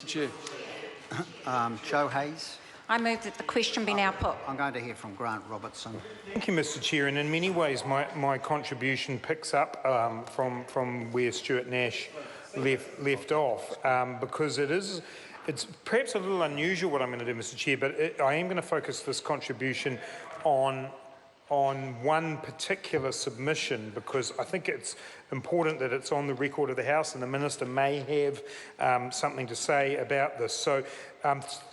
Chair. Joe Hayes. I move that the question be now put. I'm going to hear from Grant Robertson. Thank you, Mr Chair, and in many ways my contribution picks up from where Stuart Nash left off, because it's perhaps a little unusual what I'm going to do, Mr Chair, but I am going to focus this contribution on one particular submission, because I think it's important that it's on the record of the House and the Minister may have something to say about this. So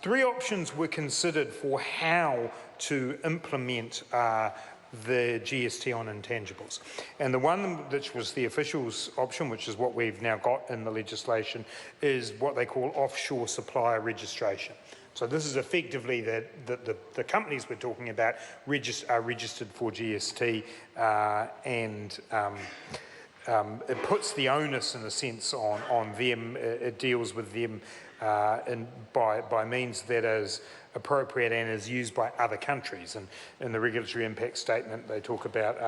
3 options were considered for how to implement the GST on intangibles. And the one which was the official's option, which is what we've now got in the legislation, is what they call offshore supplier registration. So this is effectively that the companies we're talking about are registered for GST, and it puts the onus, in a sense, on them. It deals with them by means that is appropriate and is used by other countries. And in the regulatory impact statement, they talk about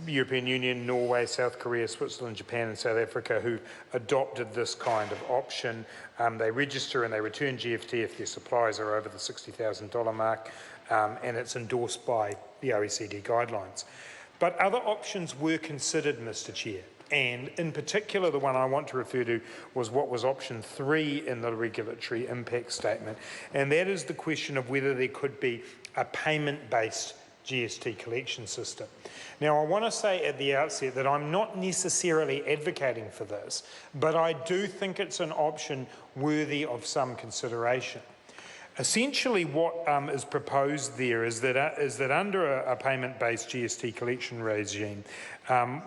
European Union, Norway, South Korea, Switzerland, Japan and South Africa who adopted this kind of option. They register and they return GST if their supplies are over the $60,000 mark, and it's endorsed by the OECD guidelines. But other options were considered, Mr Chair, and in particular the one I want to refer to was what was option 3 in the regulatory impact statement, and that is the question of whether there could be a payment-based GST collection system. Now, I want to say at the outset that I'm not necessarily advocating for this, but I do think it's an option worthy of some consideration. Essentially, what is proposed there is that under a payment-based GST collection regime,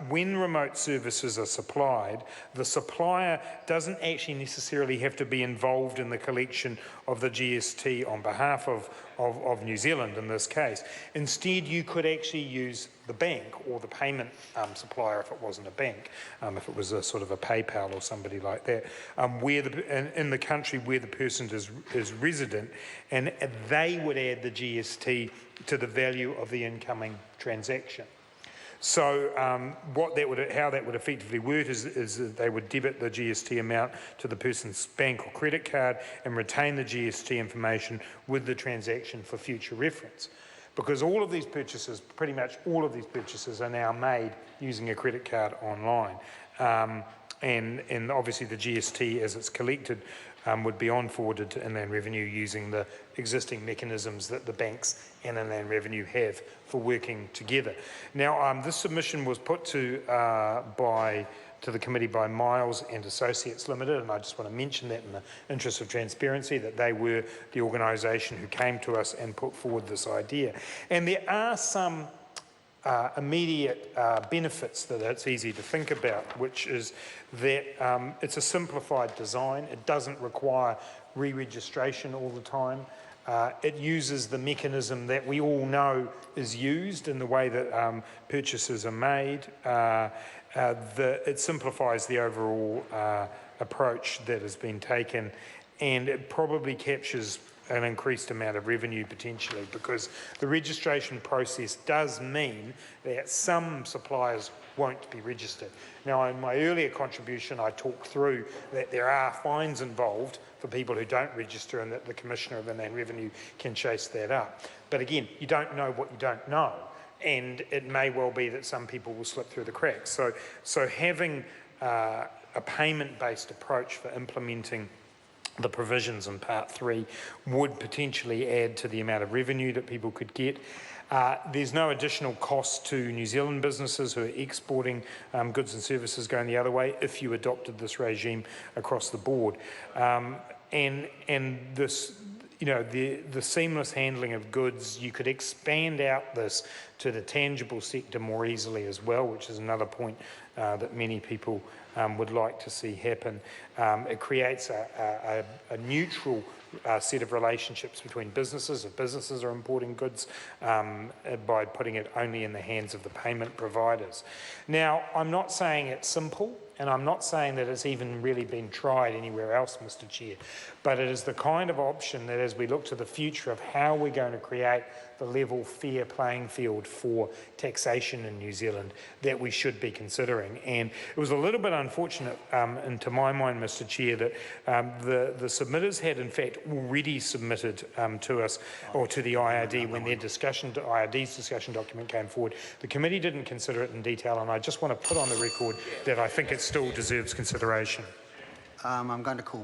when remote services are supplied, the supplier doesn't actually necessarily have to be involved in the collection of the GST on behalf of New Zealand in this case. Instead, you could actually use the bank or the payment supplier if it wasn't a bank, if it was a sort of a PayPal or somebody like that, in the country where the person is resident, and they would add the GST to the value of the incoming transaction. So how that would effectively work is that they would debit the GST amount to the person's bank or credit card and retain the GST information with the transaction for future reference. Because all of these purchases, pretty much all of these purchases, are now made using a credit card online. And obviously the GST, as it's collected, would be on-forwarded to Inland Revenue using the existing mechanisms that the banks and Inland Revenue have for working together. Now, this submission was put to the committee by Miles and Associates Limited, and I just want to mention that in the interest of transparency, that they were the organisation who came to us and put forward this idea. And there are some immediate benefits that it's easy to think about, which is that it's a simplified design. It doesn't require re-registration all the time. It uses the mechanism that we all know is used in the way that purchases are made. It simplifies the overall approach that has been taken, and it probably captures an increased amount of revenue potentially, because the registration process does mean that some suppliers won't be registered. Now, in my earlier contribution, I talked through that there are fines involved for people who don't register, and that the Commissioner of Inland Revenue can chase that up. But again, you don't know what you don't know, and it may well be that some people will slip through the cracks. So having a payment-based approach for implementing the provisions in Part 3 would potentially add to the amount of revenue that people could get. There's no additional cost to New Zealand businesses who are exporting goods and services going the other way if you adopted this regime across the board. And this, you know, the seamless handling of goods, you could expand out this to the tangible sector more easily as well, which is another point that many people would like to see happen. It creates a neutral set of relationships between businesses, if businesses are importing goods, by putting it only in the hands of the payment providers. Now, I'm not saying it's simple. and I'm not saying that it's even really been tried anywhere else, Mr. Chair, but it is the kind of option that as we look to the future of how we're going to create the level, fair playing field for taxation in New Zealand, that we should be considering. And it was a little bit unfortunate, and to my mind, Mr. Chair, that the submitters had in fact already submitted to us, or to the IRD, when their IRD's discussion document came forward. The committee didn't consider it in detail, and I just want to put on the record that I think it still deserves consideration. I'm going to call